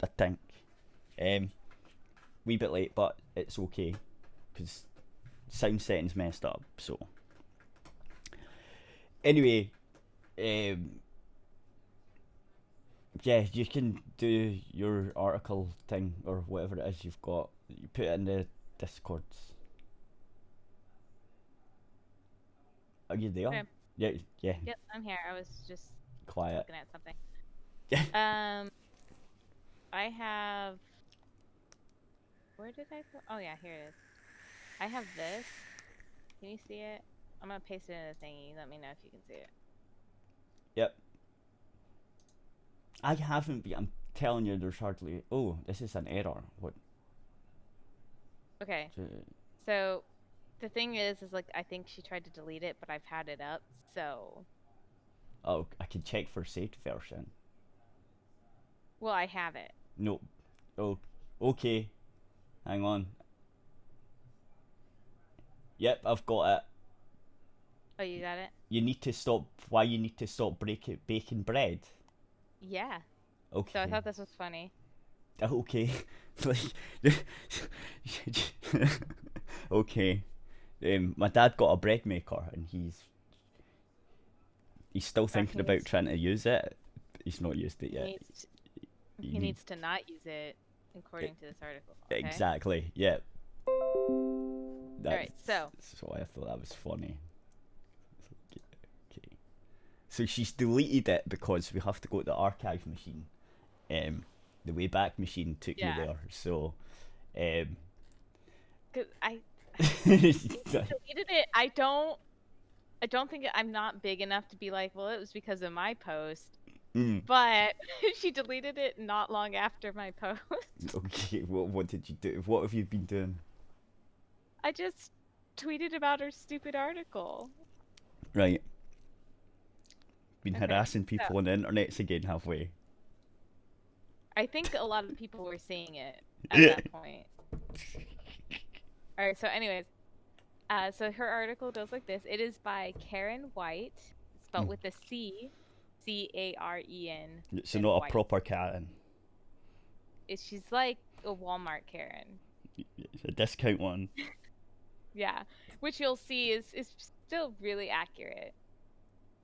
I think. Wee bit late, but it's okay because sound setting's messed up. So anyway, um, yeah, you can do your article thing or whatever it is you've got. You put it in the discords. Are you there? Okay. Yeah, yeah. Yep, I'm here. I was just Quiet. looking at something. Um, I have. Where did I put? Oh yeah, here it is. I have this. Can you see it? I'm gonna paste it in the thingy. Let me know if you can see it. Yep. I haven't been. I'm telling you, there's hardly. Oh, this is an error. What? Okay. So the thing is like I think she tried to delete it, but I've had it up. So, Oh, I can check for saved version. well, I have it. No. Oh, okay. Hang on. Yep, I've got it. Oh, you got it? You need to stop. Why you need to stop baking bread? Yeah. So I Okay. thought this was funny. Okay. Like. Okay. My dad got a bread maker and he's still Oh, thinking about trying to use it. He's not used it he yet. needs He he need needs to not use it it, according to this article. Okay. exactly. Yeah. All That's right. So so I thought that was funny. Okay. So she's deleted it because we have to go to the archive machine. The Wayback Machine took me yeah, there. So, um, 'cause if she deleted it, I don't think I'm not big enough to be like, well, it was because of my post. mm, But she deleted it not long after my post. okay. What did you do? What have you been doing? I just tweeted about her stupid article. Right. Been Okay. harassing So people on the internets again, have we? I think a lot of people were seeing it at that point. All right. So, anyways, so her article goes like this. It is by Karen White, spelled with a C, Caren, So then not a White. proper Karen. She's like a Walmart Karen. It's a discount one. Yeah, which you'll see is still really accurate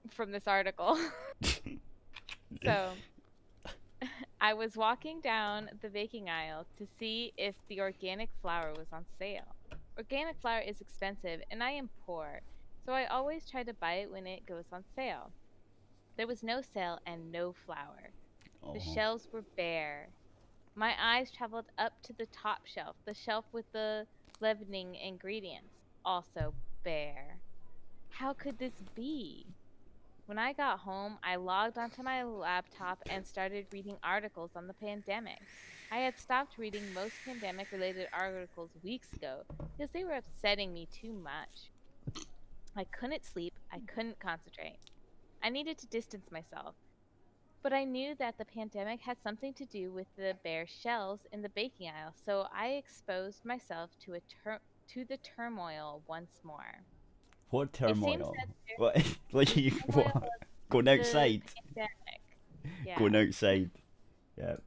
from this article. So, I was walking down the baking aisle to see if the organic flour was on sale. Organic flour is expensive and I am poor, so I always try to buy it when it goes on sale. There was no sale and no flour. The Oh, shelves were bare. My eyes traveled up to the top shelf, the shelf with the leavening ingredients, also bare. How could this be? When I got home, I logged onto my laptop and started reading articles on the pandemic. I had stopped reading most pandemic related articles weeks ago because they were upsetting me too much. I couldn't sleep, I couldn't concentrate. I needed to distance myself. But I knew that the pandemic had something to do with the bare shelves in the baking aisle, so I exposed myself to the turmoil once more. what It seems turmoil? that What? Like the you turmoil what? of Going the outside? pandemic. Yeah, Going outside? Yeah.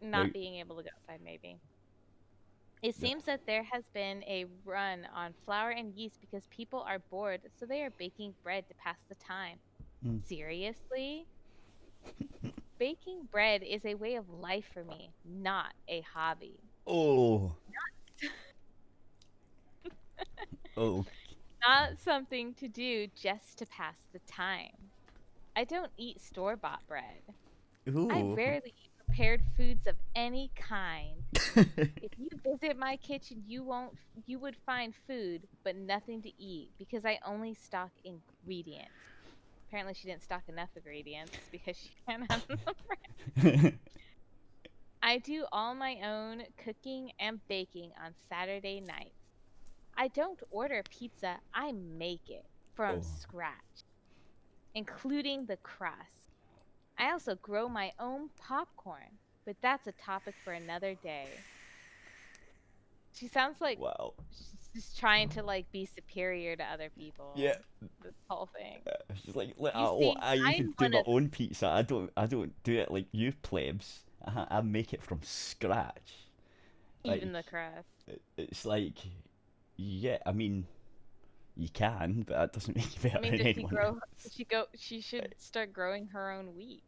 not Right. being able to go outside, maybe. It Yeah. seems that there has been a run on flour and yeast because people are bored, so they are baking bread to pass the time. Mm. Seriously? Baking bread is a way of life for me, not a hobby. Oh. Oh. Not something to do just to pass the time. I don't eat store-bought bread. I Ooh. rarely eat prepared foods of any kind. If you visit my kitchen, you would find food but nothing to eat because I only stock ingredients. Apparently she didn't stock enough ingredients because she can't have them. I do all my own cooking and baking on Saturday nights. I don't order pizza, I make it from Oh. scratch, including the crust. I also grow my own popcorn, but that's a topic for another day. She sounds like Wow. she's just trying to like be superior to other Yeah. people. This whole thing. She's like, You oh, see, I even I'm do one my of own pizza. I don't do it like you plebs. I make it from scratch. Even Like the crust. it's like, yeah, I mean, you can, but that doesn't make you better I mean, than does she anyone grow? else. She should start growing her own wheat.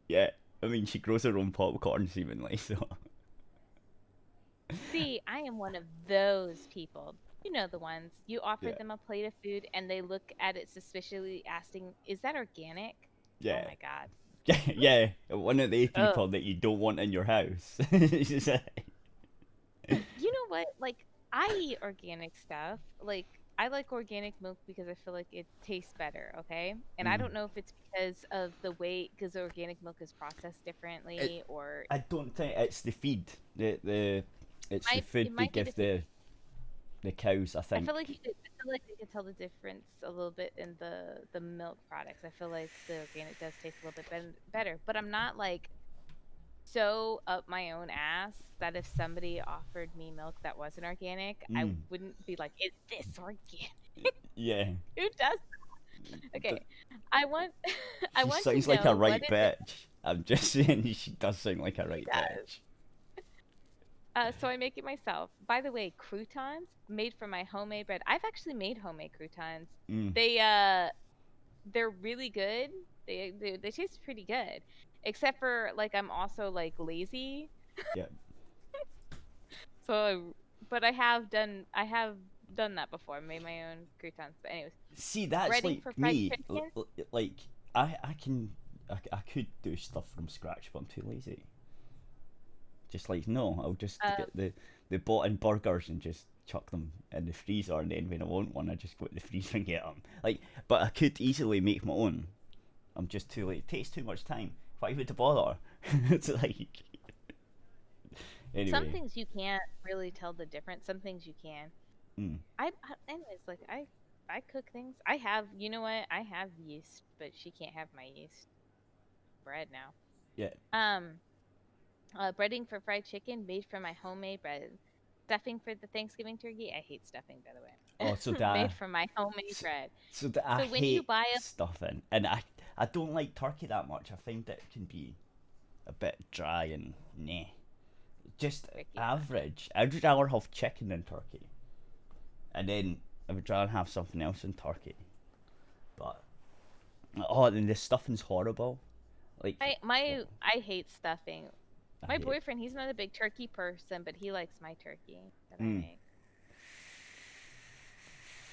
Yeah, I mean, she grows her own popcorn seemingly, so. See, I am one of those people. You know the ones. You offer Yeah, them a plate of food and they look at it suspiciously, asking, "Is that organic?" Oh yeah, my god. yeah. One of the Oh. people that you don't want in your house. It's just like- You know what? Like, I eat organic stuff. Like, I like organic milk because I feel like it tastes better, okay? And I mm. don't know if it's because of the way, because organic milk is processed It, differently, or I don't think it's the feed. The it's the food it they might be the give feed. the cows. I I feel think. like I feel like you could tell the difference a little bit in the milk products. I feel like the organic does taste a little bit better, but I'm not like so up my own ass that if somebody offered me milk that wasn't organic, I Mm. wouldn't be like, "Is this organic?" Yeah. Who does? But Okay, I want I she want to sounds like a know what right is it bitch. I'm just saying she does sound like a she right does. bitch. So I make it myself. By the way, croutons made from my homemade bread. I've actually made homemade croutons. Mm. They they're really good. They taste pretty good. Except for like I'm also like lazy. Yeah. But I have done that before. Made my own croutons. But anyways, See, that's breading like for fried me. chicken. Like I can I could do stuff from scratch, but I'm too lazy. Just like no, I'll just Um, get the bought-in burgers and just chuck them in the freezer, and then when I want one, I just go to the freezer and get them. Like, but I could easily make my own. I'm just too late. It takes too much time. Why would to bother? It's like some anyway. things you can't really tell the difference. Some things you can. Mm, Anyways, like I cook things. I have, you know what? I have yeast, but she can't have my yeast bread now. yeah. Um, breading for fried chicken made from my homemade bread. Stuffing for the Thanksgiving turkey. I hate stuffing, by Oh, so the way. Made from my homemade bread. so that I So when you hate buy a stuffing, and I don't like turkey that much. I find that it can be a bit dry and nah. Just turkey, average. I'd rather have chicken than turkey, and then I would rather have something else than turkey. But oh, and the stuffing's horrible. Like oh, I hate stuffing. I My hate it. boyfriend, he's not a big turkey person, but he likes my turkey that I Mm, make.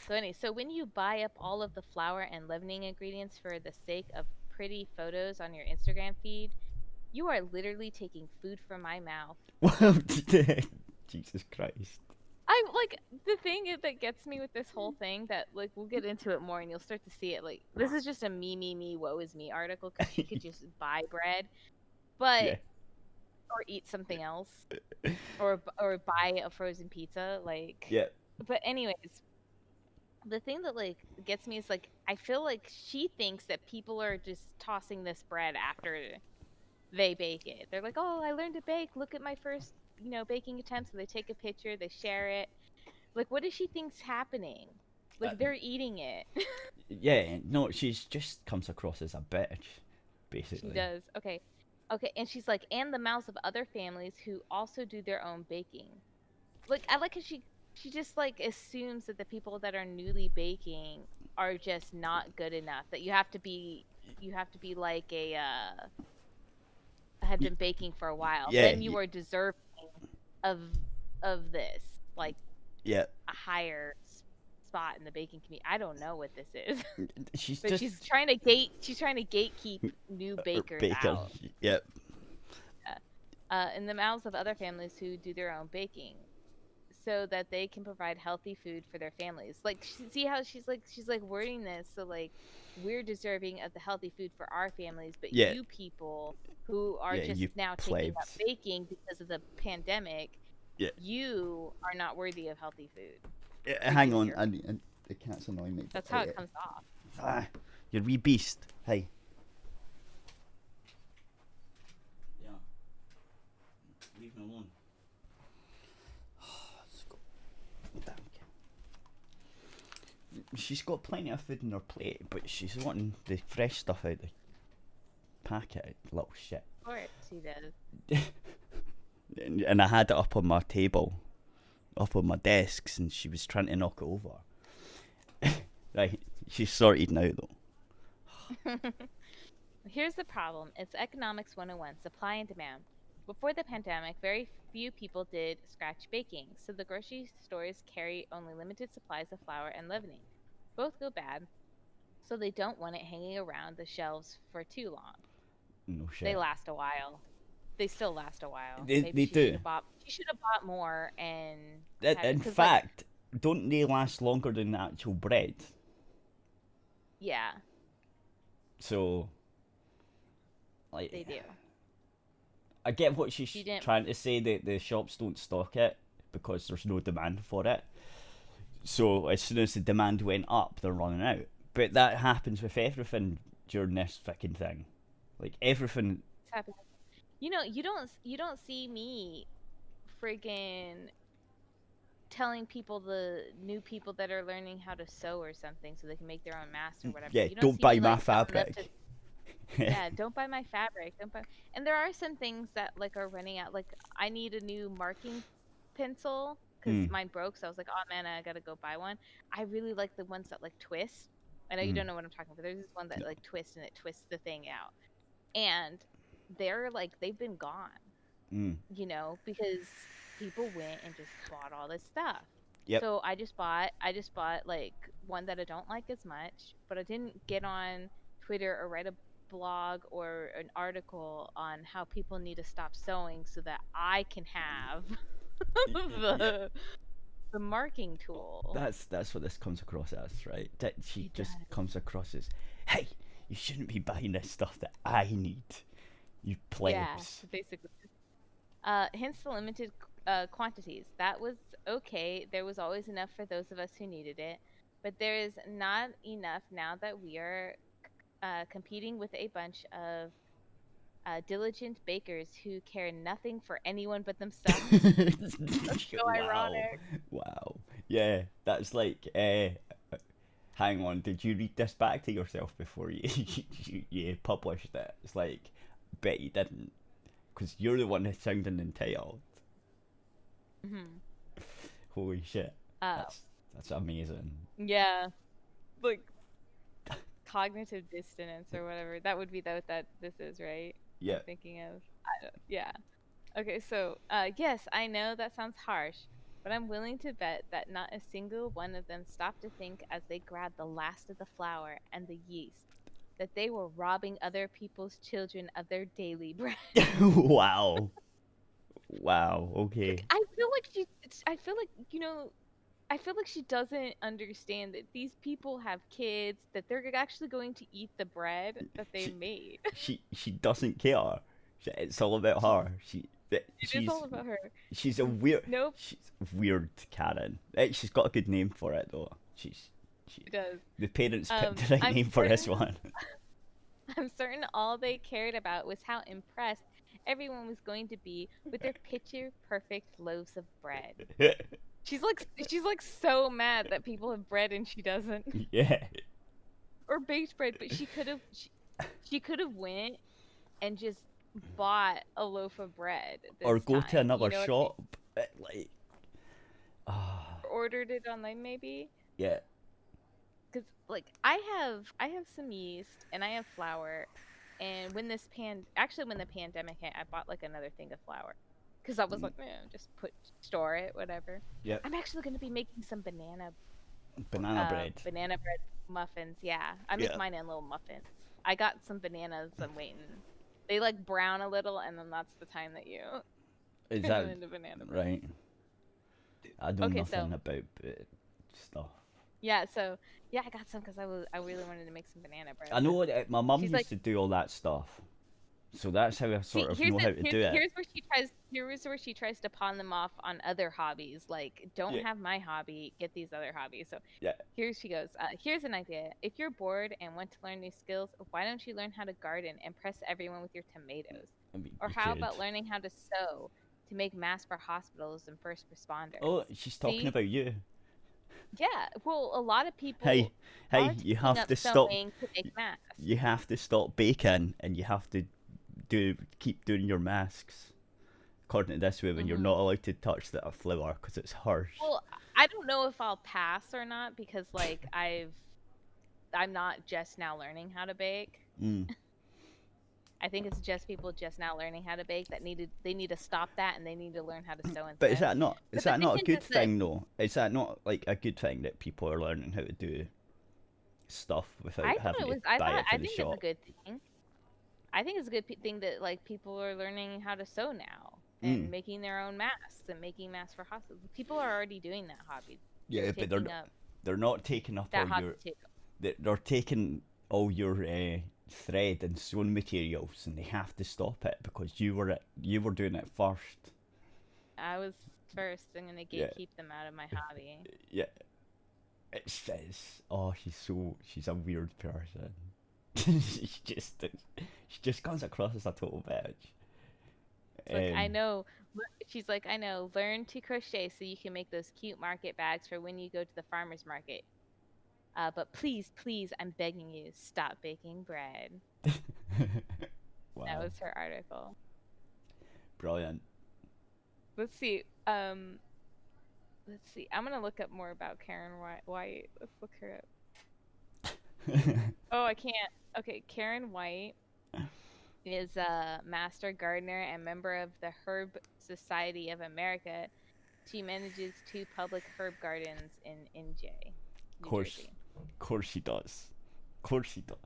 So anyway, so when you buy up all of the flour and leavening ingredients for the sake of pretty photos on your Instagram feed, you are literally taking food from my mouth. well, Jesus Christ. I like the thing that gets me with this whole thing that like we'll get into it more and you'll start to see it. Like this is just a me woe is me article because she could just buy bread, but Yeah, or eat something else or buy a frozen pizza like. yeah, But anyways, the thing that like gets me is like I feel like she thinks that people are just tossing this bread after they bake it. They're like, "Oh, I learned to bake. Look at my first, baking attempt." So they take a picture, they share it. Like, what does she think's happening? uh, Like they're eating it. yeah. No, she's just comes across as a bitch, She basically. does. Okay. Okay, and she's like, and the mouths of other families who also do their own baking. Like I like how she just like assumes that the people that are newly baking are just not good enough. That you have to be like a had Y- been baking for a while. Yeah, Then you are deserving of this like yeah. a higher spot in the baking community. I don't know what this is, She's but just she's trying to gatekeep new bakers baker. out. Yeah, In the mouths of other families who do their own baking so that they can provide healthy food for their families. Like see how she's like wording this so like we're deserving of the healthy food for our families, but yeah, you people who are yeah. just You now taking up plebs. baking because of the pandemic, Yeah. you are not worthy of healthy food. Hang Redo on, your. and the cat's annoying me. That's how it comes off. Ah, you wee beast. Hey. Yeah. Leave me alone. Let's go. Damn cat. She's got plenty of food on her plate, but she's wanting the fresh stuff out the packet. Little shit. Of course. he does. and I had it up on my table, up on my desks, and she was trying to knock it over. Right, she's sorted now though. Here's the problem. It's Economics 101, supply and demand. Before the pandemic, very few people did scratch baking, so the grocery stores carry only limited supplies of flour and leavening. Both go bad, so they don't want it hanging around the shelves for too long. No They shit. last a while. They still last a while. They Maybe she do. should have bought. She should have bought more and. In fact, don't they last longer than the actual bread? Yeah. So, like, they do. I get what she's trying to say, that the shops don't stock it because there's no demand for it. So as soon as the demand went up, they're running out. But that happens with everything during this fucking thing. Like everything. It's happening. You don't see me friggin' telling people, the new people that are learning how to sew or something so they can make their own masks or whatever. Yeah, don't buy my fabric. Yeah, don't buy my fabric. Don't buy. And there are some things that like are running out. Like I need a new marking pencil because mine broke. So I was like, oh man, I gotta go buy one. I really like the ones that like twist. I know you don't know what I'm talking about. There's this one that like twists and it twists the thing out. And they're like, they've been gone. You know, because people went and just bought all this stuff. Yep. So I just bought like one that I don't like as much, but I didn't get on Twitter or write a blog or an article on how people need to stop sewing so that I can have the marking tool. That's what this comes across as, right? That she just comes across as, hey, you shouldn't be buying this stuff that I need. You plebs. Yeah, basically. Hence the limited quantities. That was okay. There was always enough for those of us who needed it, but there is not enough now that we are competing with a bunch of diligent bakers who care nothing for anyone but themselves. That's so ironic. Wow. Yeah, that's like, hang on, did you read this back to yourself before you published it? It's like, bet you didn't, because you're the one that's sounding entitled. Holy shit. That's amazing. Yeah. Like, cognitive dissonance or whatever. That would be what that this is, right? Yeah. I'm thinking of. Yeah. Okay, so yes, I know that sounds harsh, but I'm willing to bet that not a single one of them stopped to think as they grabbed the last of the flour and the yeast that they were robbing other people's children of their daily bread. Wow. Wow. Okay. Like, I feel like she doesn't understand that these people have kids, that they're actually going to eat the bread that they made. She doesn't care. It's all about her. It is all about her. She's a weird. Nope. She's weird, Karen. She's got a good name for it though. She does. The parents picked the right name for this one. I'm certain all they cared about was how impressed everyone was going to be with their picture perfect loaves of bread. She's like so mad that people have bread and she doesn't. Yeah. Or baked bread, but she could have went and just bought a loaf of bread. Or go to another you know shop. I mean? Ordered it online maybe. Yeah. Because like I have some yeast and I have flour, and when the pandemic hit, I bought like another thing of flour. Because I was like, man, just store it, whatever. Yeah. I'm actually going to be making some banana bread. Banana bread muffins, yeah. I make mine in little muffins. I got some bananas. I'm waiting. They like brown a little, and then that's the time that you Is turn that it into banana bread. right? I don't know nothing about stuff. Yeah, so I got some because I really wanted to make some banana bread. I know my mum used to do all that stuff. So that's how I sort of know how to do it. Here's where she tries to pawn them off on other hobbies. Like, don't have my hobby, get these other hobbies. So here she goes. Here's an idea. If you're bored and want to learn new skills, why don't you learn how to garden and impress everyone with your tomatoes? I mean, or how about learning how to sew to make masks for hospitals and first responders? Oh, she's talking about you. Yeah, well, a lot of people. Hey, you have to stop. To make masks. You have to stop baking, and you have to keep doing your masks according to this way when you're Hmm. not allowed to touch that flower because it's hers. Well, I don't know if I'll pass or not because like I'm not just now learning how to bake. Mm. I think it's just people just now learning how to bake that they need to stop that and they need to learn how to sew But instead. is But the that thing not a good is that thing though? Is that not like a good thing that people are learning how to do stuff without having to buy it I from the think it's a shop? good thing. I think it's a good thing that like people are learning how to sew now Mm. and making their own masks and making masks for hospitals. People are already doing that hobby. They're Yeah, but taking up they're not taking up that all hobby your too. they're taking all your thread and sewing materials, and they have to stop it because you were doing it first. I was first. I'm gonna Yeah, gatekeep them out of my hobby. yeah. It says, oh, she's a weird person. She just comes across as a total bitch. It's like I Um, know. She's like I know. Learn to crochet so you can make those cute market bags for when you go to the farmers market. But please, please, I'm begging you, stop baking bread. That wow, was her article. brilliant. Let's see. Let's see. I'm gonna look up more about Karen White. Let's look her up. Oh, I can't. Okay, Karen White is a master gardener and member of the Herb Society of America. She manages two public herb gardens in NJ, New Course, Jersey. course she does. Course she does.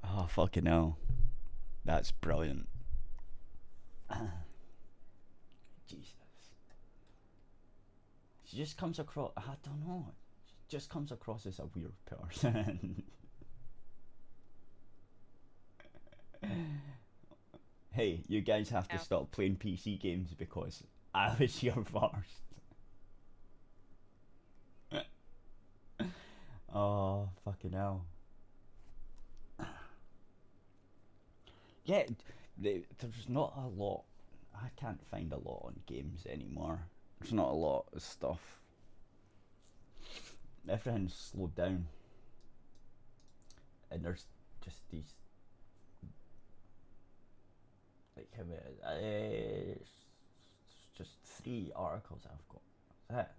Oh fucking hell, that's brilliant. Jesus, she just comes across. I don't know. She just comes across as a weird person. Hey, you guys have to Yeah. stop playing PC games because I was here first. Oh, fucking hell. Yeah, there's not a lot. I can't find a lot on games anymore. There's not a lot of stuff. Everything's slowed down. And there's just these, like, how it's just 3 articles I've got. That's it.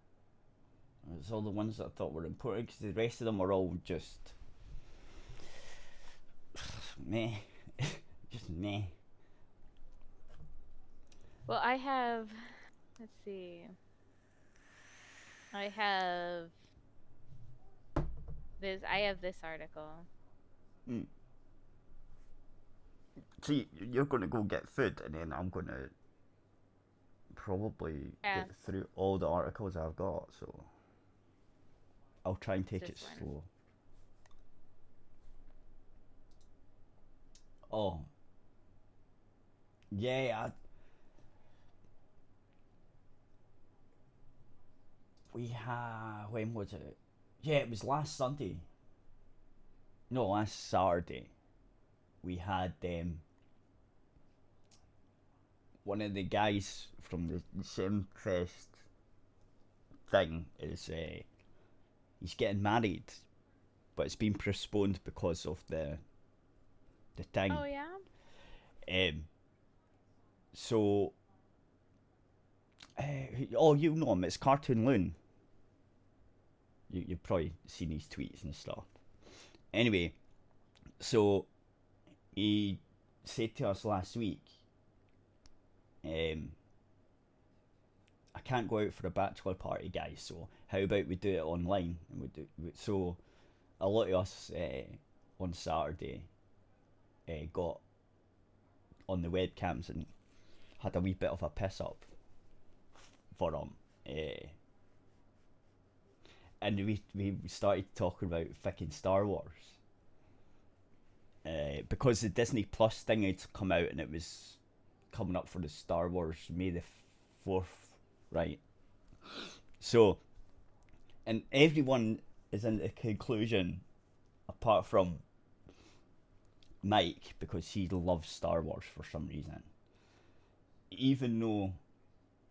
It's all the ones that I thought were important because the rest of them are all just meh. Just meh. Well, I have. Let's see. I have this. I have this article. Mm. See, you're going to go get food, and then I'm going to probably Yeah, get through all the articles I've got, so I'll try and take this it one. slow. Oh, yeah, we had. When was it? Yeah, it was last Sunday. No, last Saturday. We had one of the guys from the Simfest thing is he's getting married, but it's been postponed because of the thing. Oh yeah. Um, so, oh, you know him. It's Cartoon Loon. You've probably seen his tweets and stuff. Anyway, so he said to us last week, um, I can't go out for a bachelor party, guys. So how about we do it online? And so a lot of us on Saturday got on the webcams and had a wee bit of a piss up for him. And we started talking about fucking Star Wars. Because the Disney Plus thing had come out and it was coming up for the Star Wars May the 4th, right? So, and everyone is in the conclusion, apart from Mike, because he loves Star Wars for some reason. Even though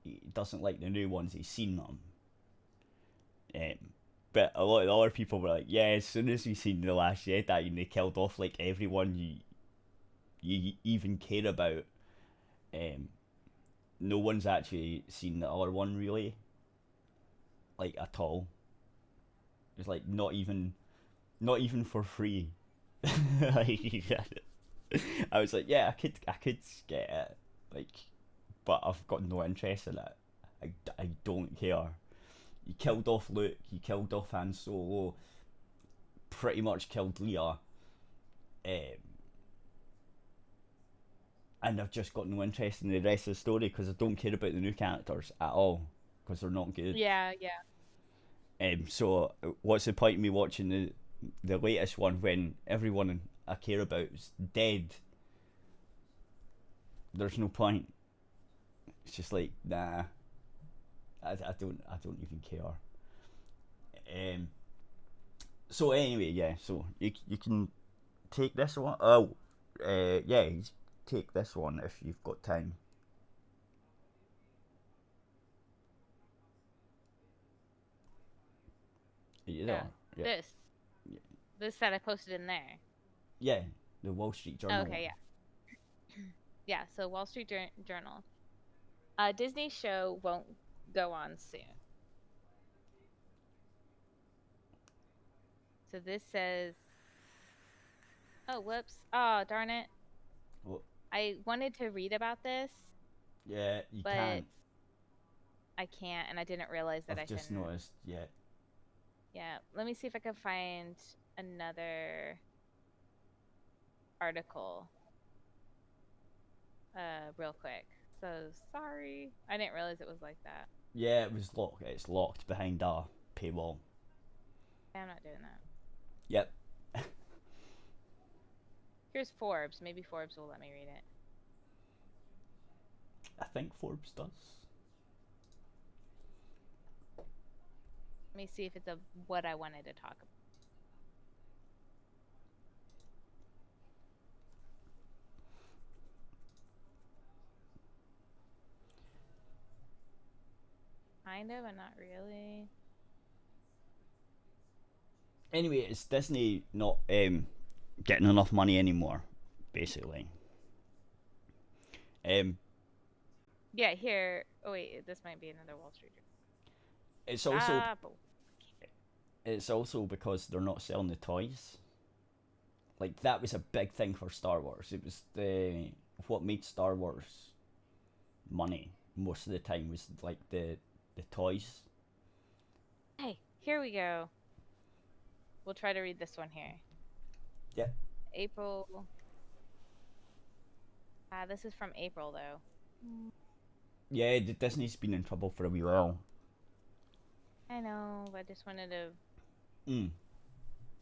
he doesn't like the new ones, he's seen them. Um, but a lot of the other people were like, yeah, as soon as we seen The Last Jedi and they killed off like everyone you even care about. No one's actually seen the other one really, like at all. It's like not even for free. Like, I was like, yeah, I could get it, like, but I've got no interest in it. I don't care. You killed off Luke, you killed off Han Solo, pretty much killed Leia, and I've just got no interest in the rest of the story because I don't care about the new characters at all because they're not good. Yeah, yeah. So what's the point of me watching the latest one when everyone I care about is dead? There's no point. It's just like, nah. I don't even care. So anyway, yeah. So you can take this one. Oh, yeah. Take this one if you've got time. You Yeah. know, yeah, This. yeah, This that I posted in there. yeah. The Wall Street Journal Okay, one. yeah. Yeah, so Wall Street Journal. Disney show won't go on soon. So this says, oh, whoops. Oh, darn it. Well, I wanted to read about this, yeah, you but can't. I can't, and I didn't realize that I've I just couldn't. noticed. Yeah, Yeah, let me see if I can find another article real quick. So sorry. I didn't realize it was like that. yeah. It was locked. It's locked behind a paywall. I'm not doing that. Yep. Here's Forbes. Maybe Forbes will let me read it. I think Forbes does. Let me see if it's a what I wanted to talk about. Kind of, but not really. Anyway, it's Disney not getting enough money anymore, basically. Um, Yeah, here. Oh wait, this might be another Wall Street. it's also Stop. Oh, it's also because they're not selling the toys. Like that was a big thing for Star Wars. It was the what made Star Wars money most of the time was like the toys. hey, here we go. We'll try to read this one here. Yeah. April. This is from April though. Yeah, Disney's been in trouble for a wee while. I know, but I just wanted a Mm.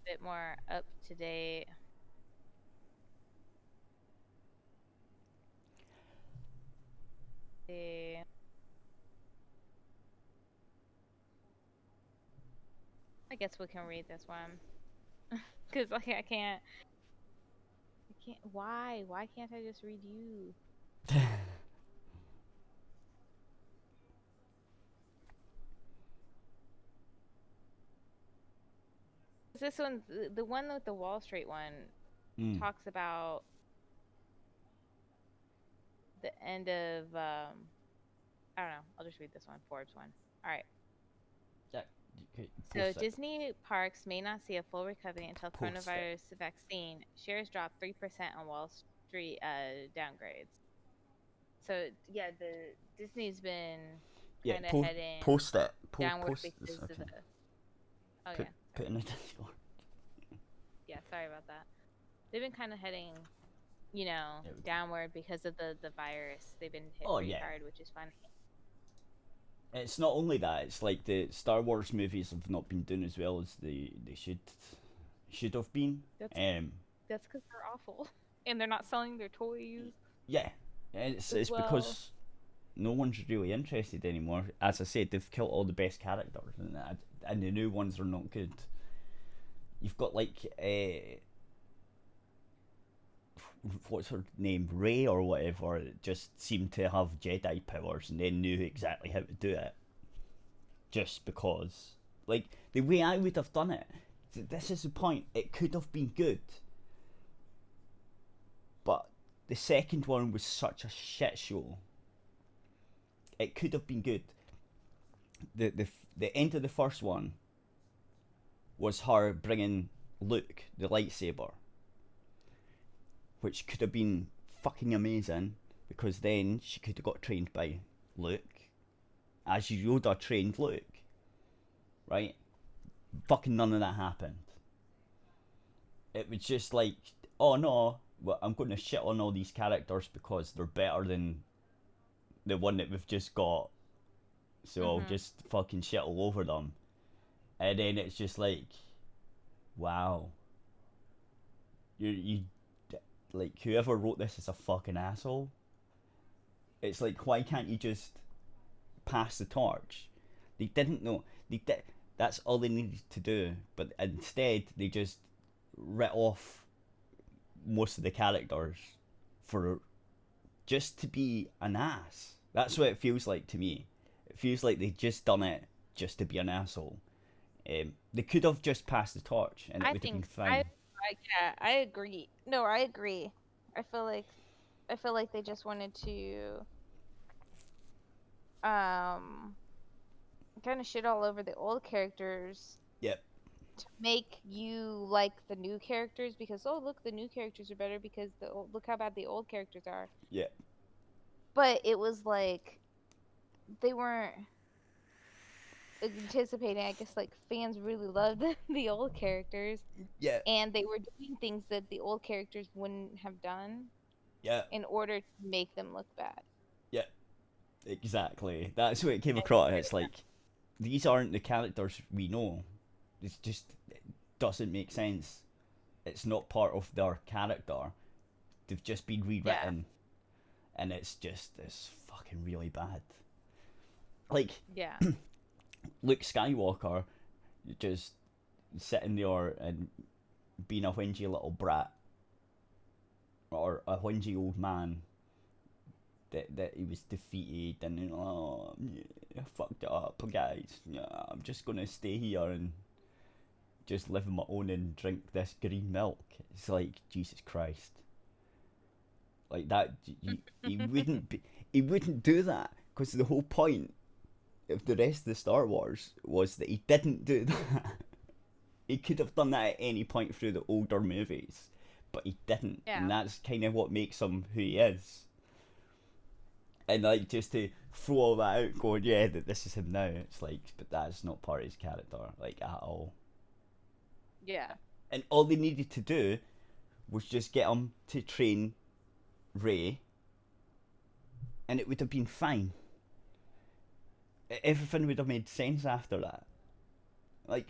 bit more up to date. See. I guess we can read this one. Cause like I can't. Why? Why can't I just read you? This one, the one with the Wall Street one, Mm. talks about the end of. I don't know. I'll just read this one. Forbes one. All right. Yeah. Okay, So post it. Disney parks may not see a full recovery until Post it. coronavirus vaccine. Shares drop 3% on Wall Street downgrades. So yeah, the Disney's been Yeah, kind of heading post it. downward Post because this. of Okay. the. Oh Put yeah, put in the Discord. yeah. Sorry about that. They've been kind of heading, you know, There we go. downward because of the virus. They've been hit Oh, pretty yeah. hard, which is funny. It's not only that; it's like the Star Wars movies have not been doing as well as they should have been. That's Um, that's because they're awful, and they're not selling their toys yeah, it's as well. because no one's really interested anymore. As I said, they've killed all the best characters, and the new ones are not good. You've got like what's her name, Ray or whatever, that just seemed to have Jedi powers and then knew exactly how to do it. Just because, like the way I would have done it, this is the point. It could have been good, but the second one was such a shit show. It could have been good. The end of the first one was her bringing Luke the lightsaber, which could have been fucking amazing because then she could have got trained by Luke, as Yoda trained Luke, right? Fucking none of that happened. It was just like, oh no, well, I'm going to shit on all these characters because they're better than the one that we've just got, so I'll just fucking shit all over them. And then it's just like, wow, you like, whoever wrote this is a fucking asshole. It's like, why can't you just pass the torch? They didn't know. That's all they needed to do, but instead they just writ off most of the characters for just to be an ass. That's what it feels like to me. It feels like they just done it just to be an asshole. They could have just passed the torch and it would have been fine. Yeah, I agree. No, I agree. I feel like they just wanted to kind of shit all over the old characters Yep. to make you like the new characters because, oh, look, the new characters are better because look how bad the old characters are. Yeah. But it was like they weren't anticipating. I guess like fans really loved the old characters, Yeah. and they were doing things that the old characters wouldn't have done Yeah. in order to make them look bad. Yeah. Exactly. That's what it came across. It's like, these aren't the characters we know. It just doesn't make sense. It's not part of their character. They've just been rewritten, and it's fucking really bad. Like, Yeah. Luke Skywalker just sitting there and being a whingy little brat, or a whingy old man that he was defeated and, oh, I fucked it up, guys. Yeah, I'm just gonna stay here and just live on my own and drink this green milk. It's like, Jesus Christ. Like that, he wouldn't do that, because the whole point of the rest of the Star Wars was that he didn't do that. He could have done that at any point through the older movies, but he didn't, and that's kind of what makes him who he is. And like, just to throw all that out, going, yeah, that this is him now. It's like, but that's not part of his character, like, at all. Yeah. And all they needed to do was just get him to train Rey, and it would have been fine. Everything would have made sense after that. Like,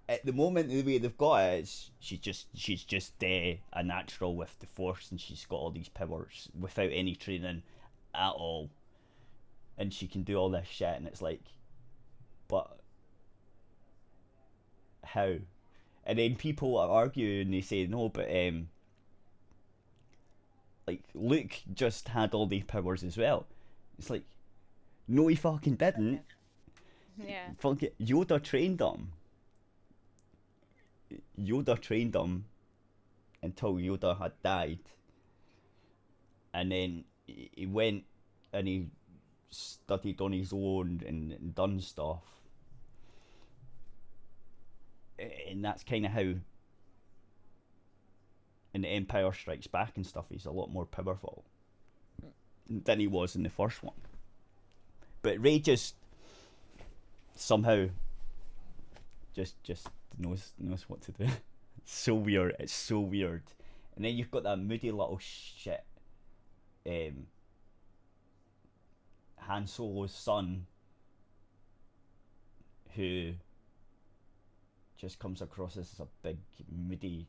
at the moment, the way they've got it is she's just a natural with the Force, and she's got all these powers without any training at all, and she can do all this shit, and it's like, but how? And then people argue and they say, no, but like, Luke just had all these powers as well. It's like, no, he fucking didn't. Yeah. Fucking Yoda trained him. Yoda trained him until Yoda had died, and then he went and he studied on his own and done stuff, and that's kind of how in the Empire Strikes Back and stuff he's a lot more powerful than he was in the first one. But Rey just somehow just knows what to do. It's so weird. It's so weird. And then you've got that moody little shit, Han Solo's son, who just comes across as a big moody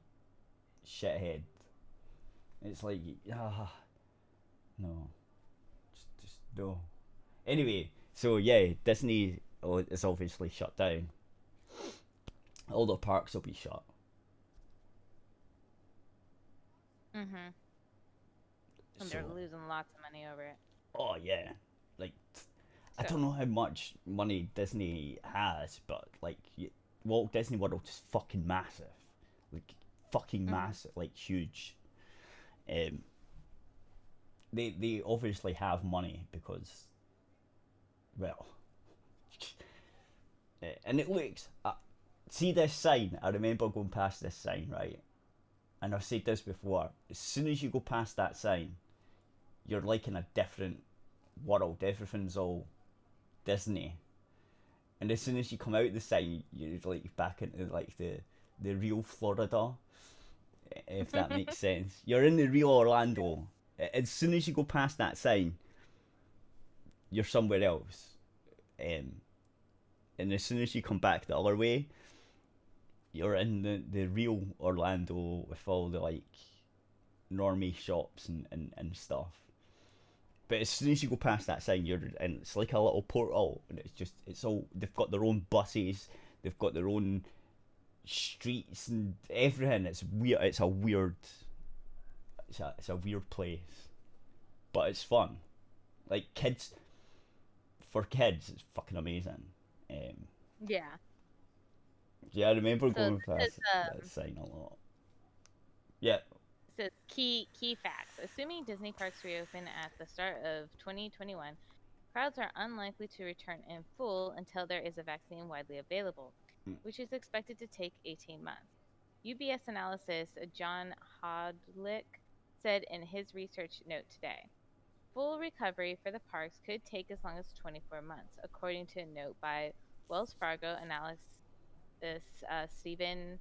shithead. It's like, no, just no. Anyway, so yeah, Disney is obviously shut down. All the parks will be shut. And they're losing lots of money over it. Oh yeah, like, I don't know how much money Disney has, but like, Walt Disney World is fucking massive. Like, fucking massive, like huge. Um, they obviously have money because, well, and it looks. See this sign? I remember going past this sign, right? And I've said this before. As soon as you go past that sign, you're like in a different world. Everything's all Disney. And as soon as you come out the sign, you're like back into like the real Florida, if that makes sense. You're in the real Orlando. As soon as you go past that sign, you're somewhere else. And as soon as you come back the other way, you're in the real Orlando with all the like normie shops and stuff. But as soon as you go past that sign, you're and it's like a little portal, and it's all they've got their own buses, they've got their own streets and everything. It's weird. It's a weird. It's a weird place, but it's fun. Like kids, for kids, it's fucking amazing. Yeah. Yeah, I remember So going this past is that sign a lot. Yeah. says key facts. Assuming Disney parks reopen at the start of 2021, crowds are unlikely to return in full until there is a vaccine widely available, which is expected to take 18 months. UBS analyst John Hodlick said in his research note today. Full recovery for the parks could take as long as 24 months, according to a note by Wells Fargo analyst Stephen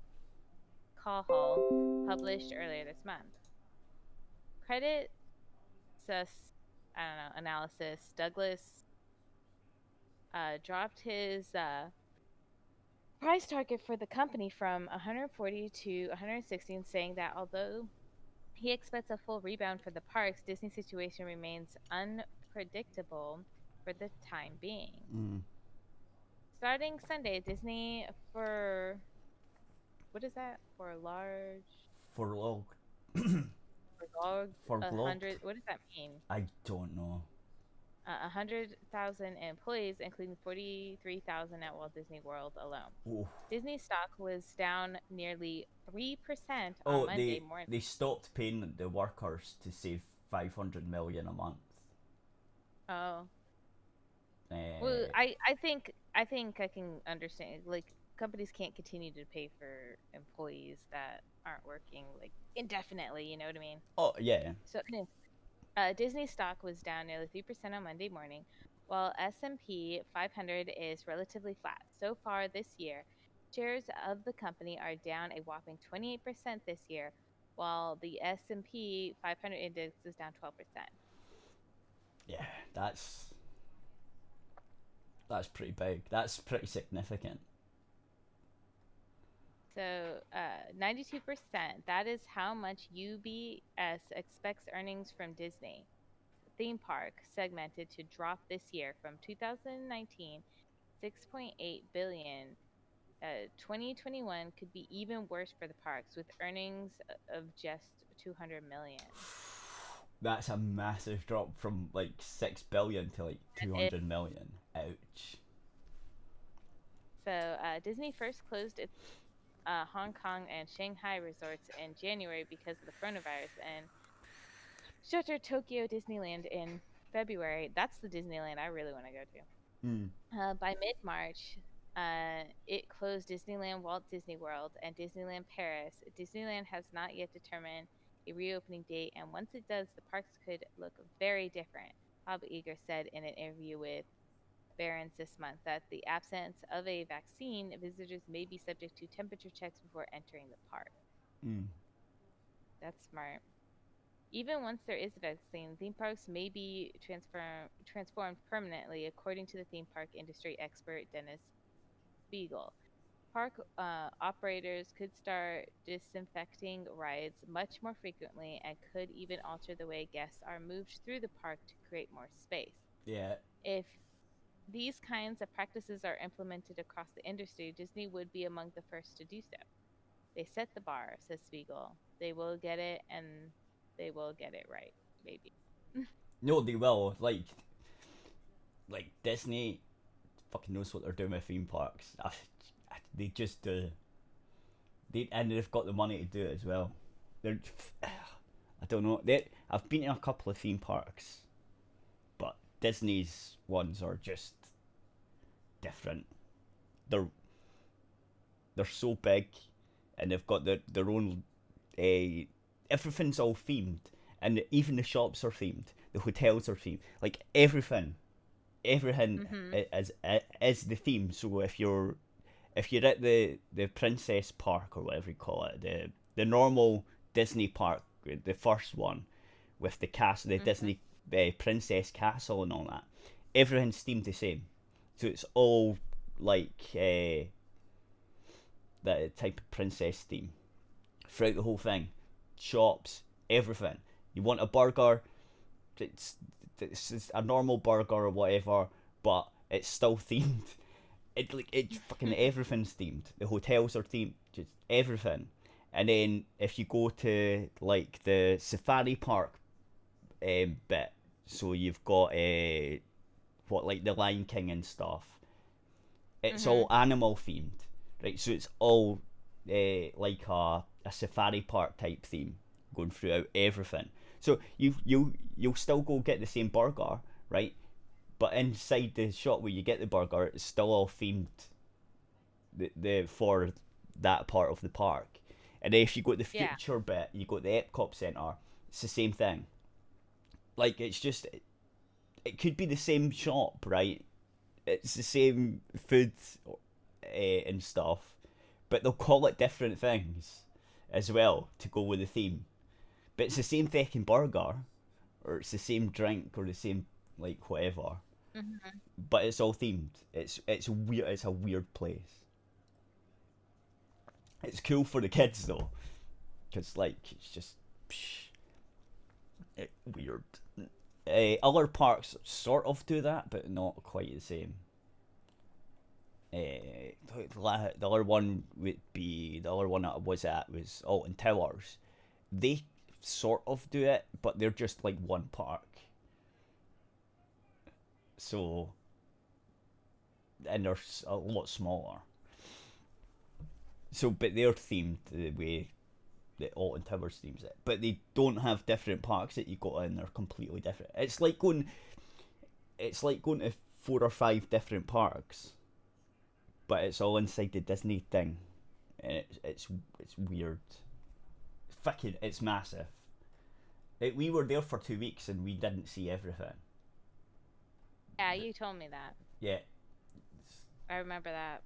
Cahall, published earlier this month. Credit sus, analysis Douglas dropped his price target for the company from 140 to 116, saying that although he expects a full rebound for the parks, Disney's situation remains unpredictable for the time being. Starting Sunday, Disney for what is that? For large For log For a Globe? hundred. What does that mean? I don't know. 100,000 employees, including 43,000 at Walt Disney World alone. Ooh. Disney stock was down nearly 3% on Oh, Monday morning. they stopped paying the workers to save 500 million a month. Oh. Well, I think I can understand. Like companies can't continue to pay for employees that aren't working like indefinitely. You know what I mean? Oh yeah. So Disney stock was down nearly 3% on Monday morning, while S&P 500 is relatively flat. So far this year, shares of the company are down a whopping 28% this year, while the S&P 500 index is down 12%. Yeah, that's pretty big. That's pretty significant. So, 92%, that is how much UBS expects earnings from Disney theme park segmented to drop this year from 2019 6.8 billion. 2021 could be even worse for the parks with earnings of just 200 million. That's a massive drop from like 6 billion to like 200 million. Ouch. So Disney first closed its Hong Kong and Shanghai resorts in January because of the coronavirus and shuttered Tokyo Disneyland in February. That's the Disneyland I really want to go to. By mid-March, it closed Disneyland Walt Disney World and Disneyland Paris. Disneyland has not yet determined a reopening date, and once it does, the parks could look very different. Bob Iger said in an interview with Barron's this month that the absence of a vaccine, visitors may be subject to temperature checks before entering the park. That's smart. Even once there is a vaccine, theme parks may be transformed permanently, according to the theme park industry expert Dennis Spiegel. Park operators could start disinfecting rides much more frequently and could even alter the way guests are moved through the park to create more space. Yeah. If these kinds of practices are implemented across the industry, Disney would be among the first to do so. They set the bar, says Spiegel. They will get it, and they will get it right, maybe. No, they will. Like Disney fucking knows what they're doing with theme parks. They just do. and they've got the money to do it as well. They're, I don't know. I've been to a couple of theme parks, but Disney's ones are just different. They're they're so big, and they've got their own. Everything's all themed, and even the shops are themed. The hotels are themed. Like everything Mm-hmm. is the theme. So if you're at the Princess Park or whatever you call it, the normal Disney park, the first one with the castle, the Mm-hmm. Disney Princess Castle and all that, everything's themed the same. So it's all like that type of princess theme throughout the whole thing. Shops, everything. You want a burger, it's a normal burger or whatever, but it's still themed. It fucking everything's themed. The hotels are themed, just everything. And then if you go to like the safari park bit, so you've got what like the Lion King and stuff. It's Mm-hmm. all animal themed, right? So it's all like a safari park type theme going throughout everything. So you'll still go get the same burger, right? But inside the shop where you get the burger, it's still all themed the for that part of the park. And then if you go to the Yeah. future bit, you go to the Epcot Centre, it's the same thing. Like it's just it could be the same shop, right? It's the same food and stuff, but they'll call it different things as well to go with the theme. But it's the same fucking burger, or it's the same drink, or the same like whatever. Mm-hmm. But it's all themed. It's weird. It's a weird place. It's cool for the kids though, because like it's just weird. Other parks sort of do that, but not quite the same. The other one would be the other one I was at was Alton Towers. They sort of do it, but they're just like one park. So and they're a lot smaller. So, but they're themed the way that Alton Towers themes it. But they don't have different parks that you go in. They're completely different. It's like going. It's like going to 4 or 5 different parks, but it's all inside the Disney thing, and it's weird. Fucking, it's massive. We were there for 2 weeks and we didn't see everything. Yeah, you told me that. Yeah. I remember that.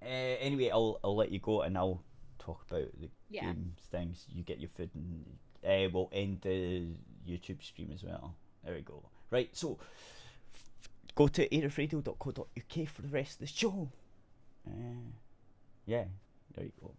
Anyway, I'll let you go and I'll talk about the Yeah. games things. You get your food and we'll end the YouTube stream as well. There we go. Right, so go to arifradio.co.uk for the rest of the show. Yeah, there you go.